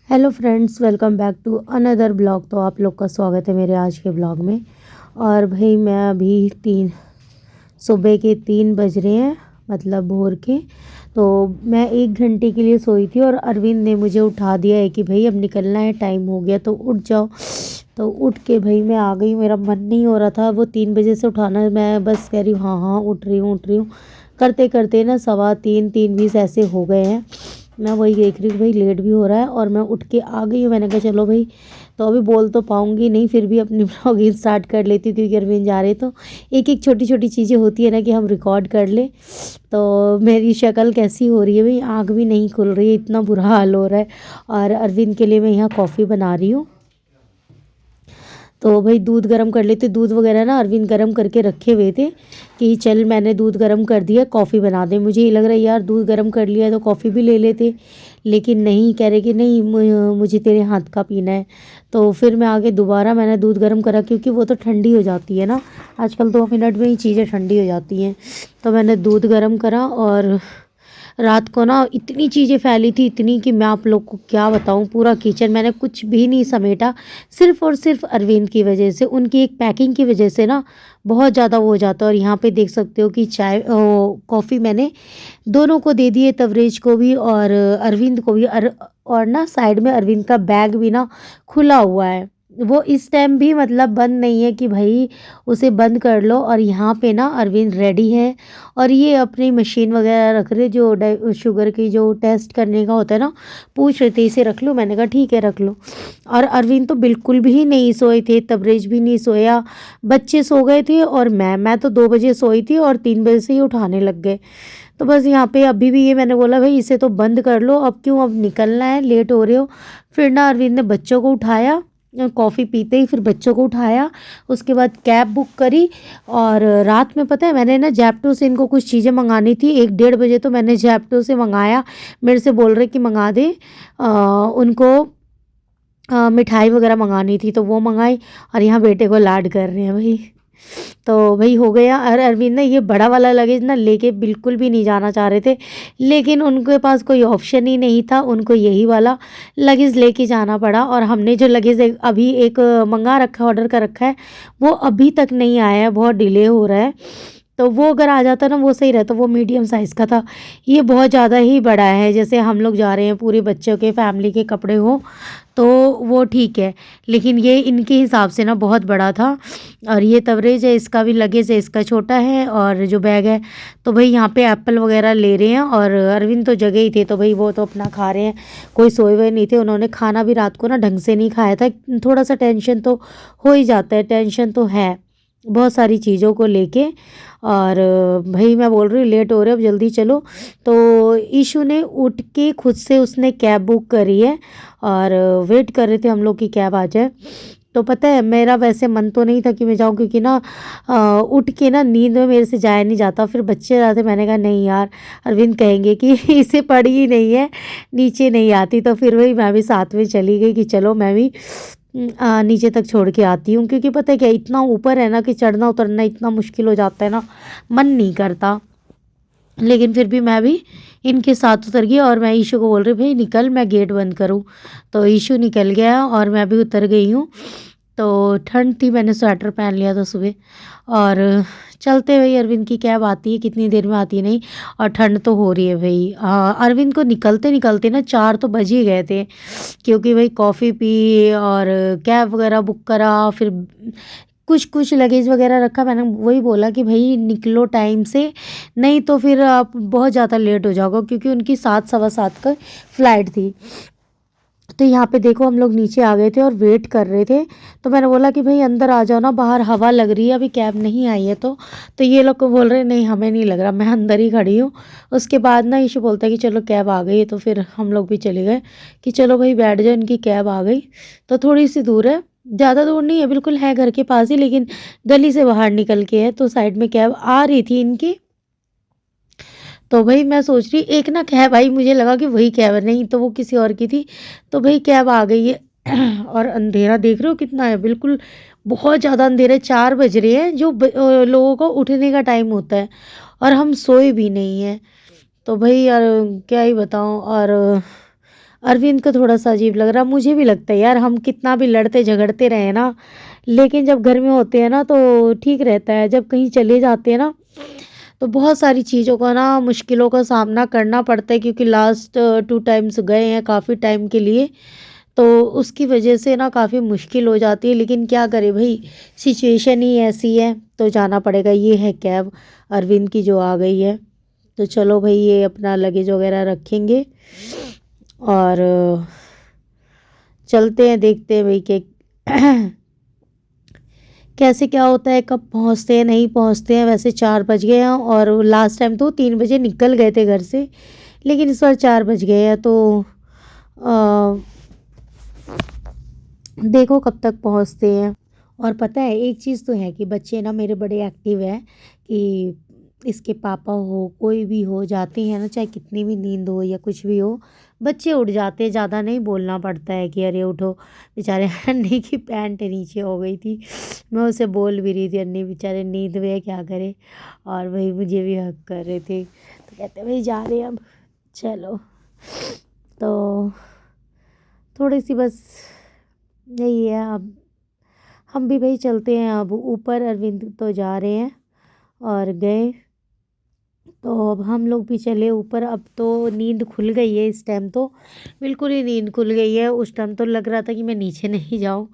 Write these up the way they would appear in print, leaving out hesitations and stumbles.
Hello friends, welcome back to another blog. तो आप लोग का स्वागत है मेरे आज के ब्लॉग में। और भाई मैं अभी सुबह के 3 बज रहे हैं, मतलब भोर के। तो मैं 1 घंटे के लिए सोई थी और अरविंद ने मुझे उठा दिया है कि भाई अब निकलना है, टाइम हो गया तो उठ जाओ। तो उठ के भाई मैं आ गई। मेरा मन नहीं हो रहा था वो 3 बजे से उठाना, मैं बस कह रही हूँ हाँ हाँ उठ रही हूँ। करते करते ना 2:15 3:20 ऐसे हो गए हैं। मैं वही देख रही हूँ भाई लेट भी हो रहा है और मैं उठ के आ गई हूँ। मैंने कहा चलो भाई, तो अभी बोल तो पाऊँगी नहीं, फिर भी अपनी ब्लॉगिंग स्टार्ट कर लेती हूँ क्योंकि अरविंद जा रहे तो एक एक छोटी छोटी चीज़ें होती है ना कि हम रिकॉर्ड कर ले। तो मेरी शक्ल कैसी हो रही है भाई, आँख भी नहीं खुल रही है, इतना बुरा हाल हो रहा है। और अरविंद के लिए मैं यहाँ कॉफ़ी बना रही हूँ। तो भाई दूध गर्म कर लेते। दूध वगैरह ना अरविंद गर्म करके रखे हुए थे कि चल मैंने दूध गर्म कर दिया, कॉफ़ी बना दे। मुझे ये लग रहा है यार दूध गर्म कर लिया तो कॉफ़ी भी ले लेते, लेकिन नहीं, कह रहे कि नहीं मुझे तेरे हाथ का पीना है। तो फिर मैं आगे दोबारा मैंने दूध गर्म करा क्योंकि वो तो ठंडी हो जाती है ना, आजकल 2 मिनट में ही चीज़ें ठंडी हो जाती हैं। तो मैंने दूध गर्म करा और रात को ना इतनी चीज़ें फैली थी, इतनी कि मैं आप लोग को क्या बताऊं। पूरा किचन मैंने कुछ भी नहीं समेटा, सिर्फ़ और सिर्फ अरविंद की वजह से, उनकी एक पैकिंग की वजह से ना बहुत ज़्यादा वो हो जाता है। और यहाँ पे देख सकते हो कि चाय कॉफ़ी मैंने दोनों को दे दी है, तवरेज को भी और अरविंद को भी। और ना साइड में अरविंद का बैग भी ना खुला हुआ है, वो इस टाइम भी मतलब बंद नहीं है कि भाई उसे बंद कर लो। और यहाँ पे ना अरविंद रेडी है और ये अपनी मशीन वगैरह रख रहे, जो शुगर की जो टेस्ट करने का होता है ना, पूछ रहे थे इसे रख लो। मैंने कहा ठीक है रख लो। और अरविंद तो बिल्कुल भी नहीं सोए थे, तबरेज भी नहीं सोया, बच्चे सो गए थे और मैं तो 2 बजे सोई थी और 3 बजे से ही उठाने लग गए। तो बस यहाँ पे अभी भी ये मैंने बोला भाई इसे तो बंद कर लो, अब क्यों, अब निकलना है, लेट हो रहे हो। फिर ना अरविंद ने बच्चों को उठाया, कॉफ़ी पीते ही फिर बच्चों को उठाया, उसके बाद कैब बुक करी। और रात में पता है मैंने ना जैप्टो से इनको कुछ चीज़ें मंगानी थी, 1 डेढ़ बजे तो मैंने जैप्टो से मंगाया। मेरे से बोल रहे कि मंगा दे, उनको मिठाई वगैरह मंगानी थी तो वो मंगाई। और यहाँ बेटे को लाड कर रहे हैं भाई। तो भाई हो गया। और अरविंद ने ये बड़ा वाला लगेज ना लेके बिल्कुल भी नहीं जाना चाह रहे थे, लेकिन उनके पास कोई ऑप्शन ही नहीं था, उनको यही वाला लगेज लेके जाना पड़ा। और हमने जो लगेज अभी एक मंगा रखा है, ऑर्डर कर रखा है, वो अभी तक नहीं आया है, बहुत डिले हो रहा है। तो वो अगर आ जाता ना वो सही रहता, वो मीडियम साइज़ का था, ये बहुत ज़्यादा ही बड़ा है। जैसे हम लोग जा रहे हैं पूरे बच्चों के फैमिली के कपड़े हो तो वो ठीक है, लेकिन ये इनके हिसाब से ना बहुत बड़ा था। और ये तवरेज है, इसका भी लगेज है, इसका छोटा है और जो बैग है। तो भाई यहाँ पे एप्पल वगैरह ले रहे हैं और अरविंद तो जगह ही थे तो भाई वो तो अपना खा रहे हैं, कोई सोए हुए नहीं थे। उन्होंने खाना भी रात को ना ढंग से नहीं खाया था, थोड़ा सा टेंशन तो हो ही जाता है, टेंशन तो है बहुत सारी चीज़ों को लेके। और भाई मैं बोल रही हूँ लेट हो रहे अब जल्दी चलो। तो ईशु ने उठ के खुद से उसने कैब बुक करी है और वेट कर रहे थे हम लोग की कैब आ जाए। तो पता है मेरा वैसे मन तो नहीं था कि मैं जाऊं क्योंकि ना उठ के ना नींद में मेरे से जाया नहीं जाता, फिर बच्चे जाते। मैंने कहा नहीं यार, अरविंद कहेंगे कि इसे पड़ी ही नहीं है, नीचे नहीं आती। तो फिर वही मैं भी साथ में चली गई कि चलो मैं भी नीचे तक छोड़ के आती हूँ, क्योंकि पता है क्या, इतना ऊपर है ना कि चढ़ना उतरना इतना मुश्किल हो जाता है ना, मन नहीं करता। लेकिन फिर भी मैं भी इनके साथ उतर गई और मैं ईशु को बोल रही भाई निकल, मैं गेट बंद करूँ। तो ईशु निकल गया और मैं भी उतर गई हूँ। तो ठंड थी, मैंने स्वेटर पहन लिया था सुबह। और चलते भाई, अरविंद की कैब आती है, कितनी देर में आती है नहीं। और ठंड तो हो रही है भाई। अरविंद को निकलते निकलते ना 4 तो बज ही गए थे, क्योंकि भाई कॉफ़ी पी और कैब वगैरह बुक करा, फिर कुछ कुछ लगेज वगैरह रखा। मैंने वही बोला कि भाई निकलो टाइम से, नहीं तो फिर आप बहुत ज़्यादा लेट हो जाओगे, क्योंकि उनकी 7 सवा 7 का फ़्लाइट थी। तो यहाँ पे देखो हम लोग नीचे आ गए थे और वेट कर रहे थे। तो मैंने बोला कि भाई अंदर आ जाओ ना, बाहर हवा लग रही है, अभी कैब नहीं आई है। तो ये लोग को बोल रहे नहीं हमें नहीं लग रहा, मैं अंदर ही खड़ी हूँ। उसके बाद ना ईशु बोलता है कि चलो कैब आ गई है, तो फिर हम लोग भी चले गए कि चलो भाई बैठ जाओ, इनकी कैब आ गई। तो थोड़ी सी दूर है, ज़्यादा दूर नहीं है, बिल्कुल है घर के पास ही, लेकिन गली से बाहर निकल के है। तो साइड में कैब आ रही थी इनकी। तो भाई मैं सोच रही एक ना कैब आई, मुझे लगा कि वही कैब है, नहीं तो वो किसी और की थी। तो भाई कैब आ गई है। और अंधेरा देख रहे हो कितना है, बिल्कुल बहुत ज़्यादा अंधेरा है। 4 बज रहे हैं, जो लोगों को उठने का टाइम होता है, और हम सोए भी नहीं हैं। तो भाई यार क्या ही बताऊँ। और अरविंद को थोड़ा सा अजीब लग रहा, मुझे भी लगता है यार, हम कितना भी लड़ते झगड़ते रहे ना, लेकिन जब घर में होते हैं ना तो ठीक रहता है। जब कहीं चले जाते हैं ना तो बहुत सारी चीज़ों का ना, मुश्किलों का सामना करना पड़ता है, क्योंकि लास्ट 2 टाइम्स गए हैं काफ़ी टाइम के लिए, तो उसकी वजह से ना काफ़ी मुश्किल हो जाती है। लेकिन क्या करे भाई, सिचुएशन ही ऐसी है तो जाना पड़ेगा। ये है कैब अरविंद की जो आ गई है, तो चलो भाई ये अपना लगेज वगैरह रखेंगे और चलते हैं, देखते हैं भाई कि कैसे क्या होता है, कब पहुंचते हैं नहीं पहुंचते हैं। वैसे 4 बज गए हैं और लास्ट टाइम तो 3 बजे निकल गए थे घर से, लेकिन इस बार 4 बज गए हैं, तो अ, देखो कब तक पहुंचते हैं। और पता है एक चीज़ तो है कि बच्चे ना मेरे बड़े एक्टिव हैं, कि इसके पापा हो कोई भी हो जाते हैं ना, चाहे कितनी भी नींद हो या कुछ भी हो, बच्चे उठ जाते हैं। ज़्यादा नहीं बोलना पड़ता है कि अरे उठो। बेचारे अन्नी की पैंट नीचे हो गई थी, मैं उसे बोल भी रही थी, अन्नी बेचारे नींद में क्या करे, और वही मुझे भी हक कर रहे थे, तो कहते भाई जा रहे हैं अब, चलो। तो थोड़ी सी बस यही है, अब हम भी भाई चलते हैं अब ऊपर। अरविंद तो जा रहे हैं और गए, तो अब हम लोग भी चले ऊपर। अब तो नींद खुल गई है, इस टाइम तो बिल्कुल ही नींद खुल गई है। उस टाइम तो लग रहा था कि मैं नीचे नहीं जाऊं,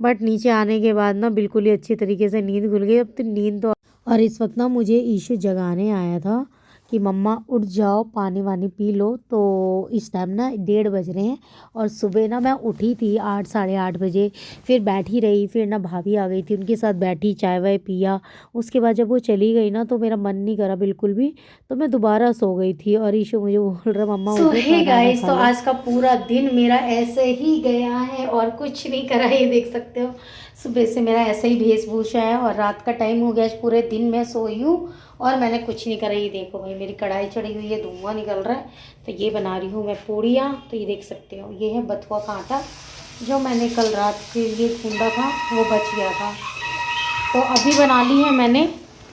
बट नीचे आने के बाद ना बिल्कुल ही अच्छी तरीके से नींद खुल गई। अब तो नींद तो, और इस वक्त ना मुझे ईशु जगाने आया था कि मम्मा उठ जाओ, पानी वानी पी लो। तो इस टाइम ना 1:30 बज रहे हैं, और सुबह ना मैं उठी थी 8 8:30 बजे, फिर बैठी रही, फिर ना भाभी आ गई थी, उनके साथ बैठी, चाय वाय पिया। उसके बाद जब वो चली गई ना तो मेरा मन नहीं करा बिल्कुल भी, तो मैं दोबारा सो गई थी। और ईशु मुझे बोल रहा मम्मा उठो, हे गाइस, तो आज का पूरा दिन मेरा ऐसे ही गया है और कुछ नहीं करा, ये देख सकते हो। सुबह से मेरा ऐसा ही वेशभूषा है, और रात का टाइम हो गया, आज पूरे दिन मैं सोई हूँ और मैंने कुछ नहीं करा। ये देखो भाई मेरी कढ़ाई चढ़ी हुई है, धुआं निकल रहा है, तो ये बना रही हूँ मैं पूड़ियाँ। तो ये देख सकते हो, ये है बथुआ का आटा जो मैंने कल रात के लिए गूंदा था, वो बच गया था, तो अभी बना ली है मैंने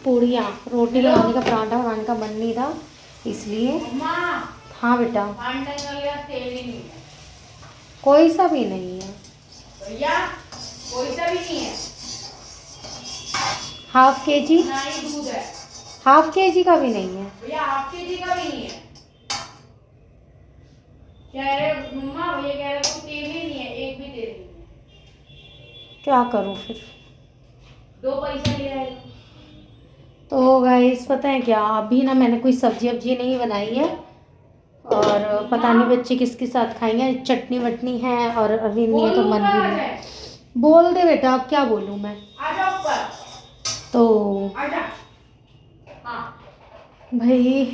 पूड़ियाँ। रोटी बनाने का, पराठा बनाने का मन नहीं था, इसलिए। हाँ बेटा, कोई सा भी नहीं है भैया, कोई सा भी नहीं है। ½ kg, दूध है, ½ kg का भी नहीं है भैया, ½ kg का भी नहीं है। कह रहे मम्मा, भैया कह रहे तो तेल ही नहीं है, एक भी तेल नहीं है। क्या करूँ फिर, 2 पैसा ले आए। तो गाइस पता है क्या, अभी ना मैंने कोई सब्जी वब्जी नहीं बनाई है, और पता नहीं बच्चे किसके साथ खाएंगे। चटनी वटनी है और अभी नहीं है तो मन भी नहीं। बोल दे बेटा, अब क्या बोलूँ मैं। तो भाई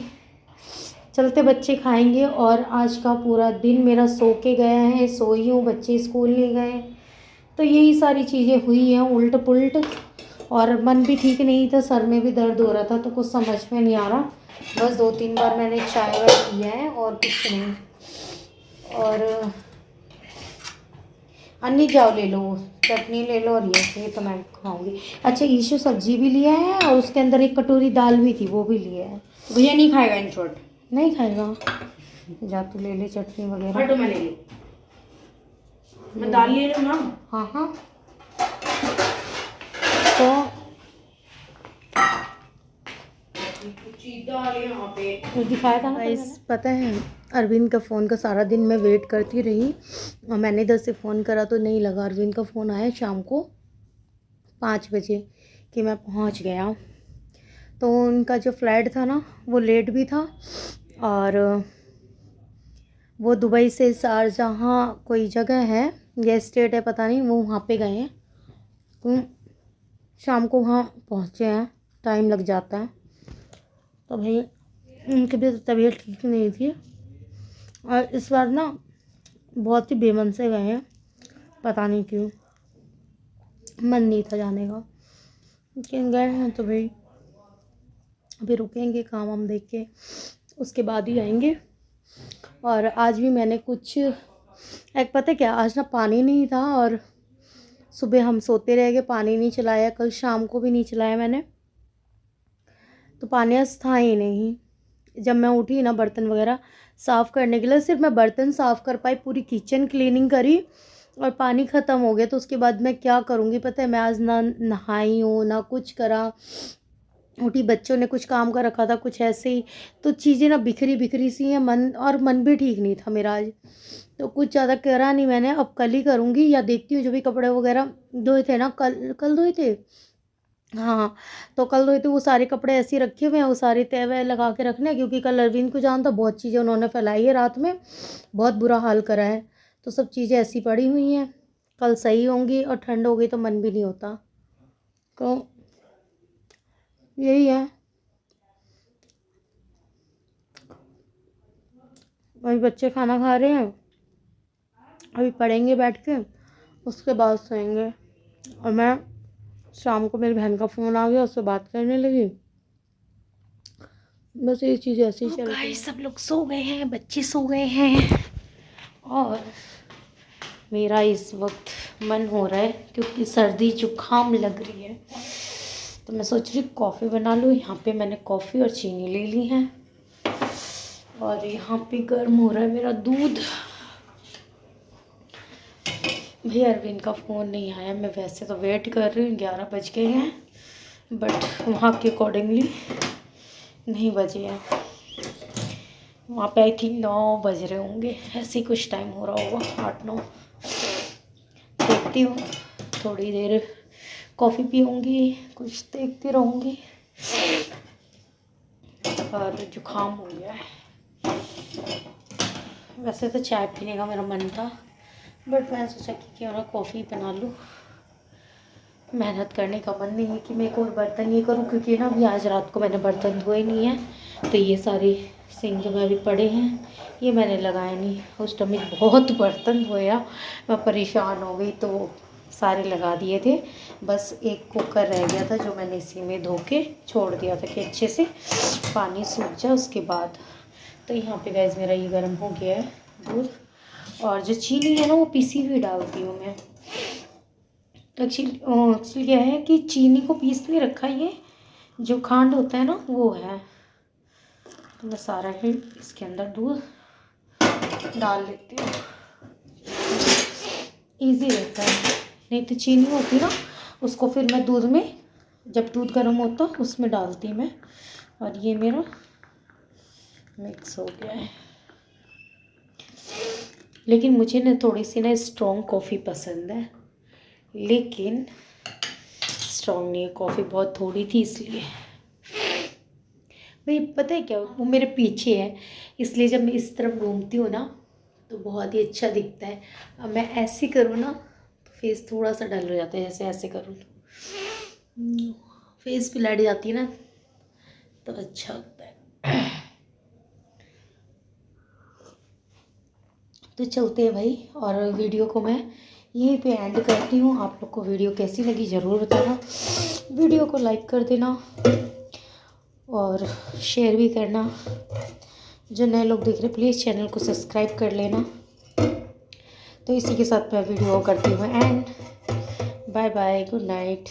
चलते, बच्चे खाएंगे। और आज का पूरा दिन मेरा सो के गया है, सोई हूँ, बच्चे स्कूल नहीं गए, तो यही सारी चीज़ें हुई हैं उल्ट पुल्ट। और मन भी ठीक नहीं था, सर में भी दर्द हो रहा था, तो कुछ समझ में नहीं आ रहा। बस 2-3 बार मैंने चाय वाय पिया है और कुछ नहीं। और अन्नी जाओ ले लो, चटनी ले लो, और ये तो मैं खाऊंगी। अच्छा ईशु सब्जी भी लिया है, और उसके अंदर एक कटोरी दाल भी थी, वो भी लिया है। भैया नहीं खाएगा, इन शॉर्ट नहीं खाएगा, जा तू ले ले चटनी वगैरह। तो मैं ले ली, मैं दाल ले लूँ ना। हाँ हाँ, तो दिखाया था ना गाइस। पता है अरविंद का फ़ोन का सारा दिन मैं वेट करती रही, और मैंने इधर से फ़ोन करा तो नहीं लगा। अरविंद का फ़ोन आया शाम को 5 बजे कि मैं पहुंच गया। तो उनका जो फ़्लाइट था ना वो लेट भी था, और वो दुबई से शारजाह कोई जगह है या स्टेट है पता नहीं, वो वहाँ पे गए हैं, तो शाम को वहाँ पहुँचे हैं, टाइम लग जाता है। तो भाई उनकी भी तबीयत ठीक नहीं थी, और इस बार ना बहुत ही बेमन से गए हैं, पता नहीं क्यों, मन नहीं था जाने का, लेकिन गए हैं। तो भाई अभी रुकेंगे, काम वाम देख के उसके बाद ही आएंगे। और आज भी मैंने कुछ, एक पता क्या, आज ना पानी नहीं था, और सुबह हम सोते रह गए, पानी नहीं चलाया, कल शाम को भी नहीं चलाया मैंने, तो पानी आज था ही नहीं। जब मैं उठी ना बर्तन वगैरह साफ़ करने के लिए, सिर्फ मैं बर्तन साफ़ कर पाई, पूरी किचन क्लीनिंग करी और पानी ख़त्म हो गया। तो उसके बाद मैं क्या करूँगी पता है, मैं आज ना नहाई हूँ ना कुछ करा। उठी, बच्चों ने कुछ काम कर रखा था कुछ ऐसे ही, तो चीज़ें ना बिखरी बिखरी सी हैं, मन भी ठीक नहीं था मेरा आज। तो कुछ ज़्यादा करा नहीं मैंने, अब कल ही करूँगी या देखती हूँ जो भी कपड़े वगैरह धोए थे ना, कल कल धोए थे। हाँ, तो कल धोए थे वो सारे कपड़े ऐसे ही रखे हुए हैं, वो सारे तह वह लगा के रखने हैं, क्योंकि कल अरविंद को जान था, बहुत चीज़ें उन्होंने फैलाई है रात में, बहुत बुरा हाल करा है। तो सब चीज़ें ऐसी पड़ी हुई हैं, कल सही होंगी, और ठंड हो गई तो मन भी नहीं होता। तो यही है। अभी बच्चे खाना खा रहे हैं, अभी पढ़ेंगे बैठ के, उसके बाद सोएंगे। और मैं शाम को मेरी बहन का फ़ोन आ गया, उससे बात करने लगी। बस ये चीज़ ऐसी ही चल रही है। सब लोग सो गए हैं, बच्चे सो गए हैं, और मेरा इस वक्त मन हो रहा है क्योंकि सर्दी जुकाम लग रही है, तो मैं सोच रही कॉफ़ी बना लूँ। यहाँ पे मैंने कॉफ़ी और चीनी ले ली है, और यहाँ पे गर्म हो रहा है मेरा दूध। भैया अरविंद का फ़ोन नहीं आया, मैं वैसे तो वेट कर रही हूँ, 11 बज गए हैं, बट वहाँ के अकॉर्डिंगली नहीं बजे हैं। वहाँ पे आई थिंक 9 बज रहे होंगे, ऐसे ही कुछ टाइम हो रहा होगा, 8-9। देखती हूँ, थोड़ी देर कॉफ़ी पीऊँगी, कुछ देखती रहूँगी, और जुकाम हो गया है। वैसे तो चाय पीने का मेरा मन था, बट मैं सोचा कि क्यों ना कॉफ़ी बना लूँ। मेहनत करने का मन नहीं है कि मैं एक और बर्तन ये करूँ, क्योंकि ना अभी आज रात को मैंने बर्तन धोए नहीं हैं, तो ये सारे सिंक में भी पड़े हैं, ये मैंने लगाए नहीं। उस टाइम में बहुत बर्तन धोया, मैं परेशान हो गई, तो सारे लगा दिए थे। बस एक कुकर रह गया था जो मैंने इसी में धो के छोड़ दिया था कि अच्छे से पानी सूख जाए उसके बाद। तो यहाँ पे गैस मेरा ये गर्म हो गया है दूध, और जो चीनी है ना वो पीसी हुई डालती हूँ मैं। एक्चुअली क्या है कि चीनी को पीस नहीं रखा, ये जो खांड होता है ना वो है। तो मैं सारा ही इसके अंदर दूध डाल लेती हूँ, इजी रहता है। नहीं तो चीनी होती ना, उसको फिर मैं दूध में, जब दूध गर्म होता उसमें डालती मैं। और ये मेरा मिक्स हो गया है। लेकिन मुझे ना थोड़ी सी ना स्ट्रॉन्ग कॉफ़ी पसंद है, लेकिन स्ट्रॉन्ग नहीं है, कॉफ़ी बहुत थोड़ी थी इसलिए। भाई पता है क्या, वो मेरे पीछे है, इसलिए जब मैं इस तरफ घूमती हूँ ना तो बहुत ही अच्छा दिखता है। अब मैं ऐसे करूँ ना तो फेस थोड़ा सा डल हो जाता है, जैसे ऐसे करूँ तो फेस पे लाइट जाती है ना तो अच्छा होता है। तो चलते हैं भाई, और वीडियो को मैं यहीं पे एंड करती हूँ। आप लोग को वीडियो कैसी लगी ज़रूर बताना, वीडियो को लाइक कर देना और शेयर भी करना। जो नए लोग देख रहे प्लीज़ चैनल को सब्सक्राइब कर लेना। तो इसी के साथ मैं वीडियो करती हूँ and bye bye, good night.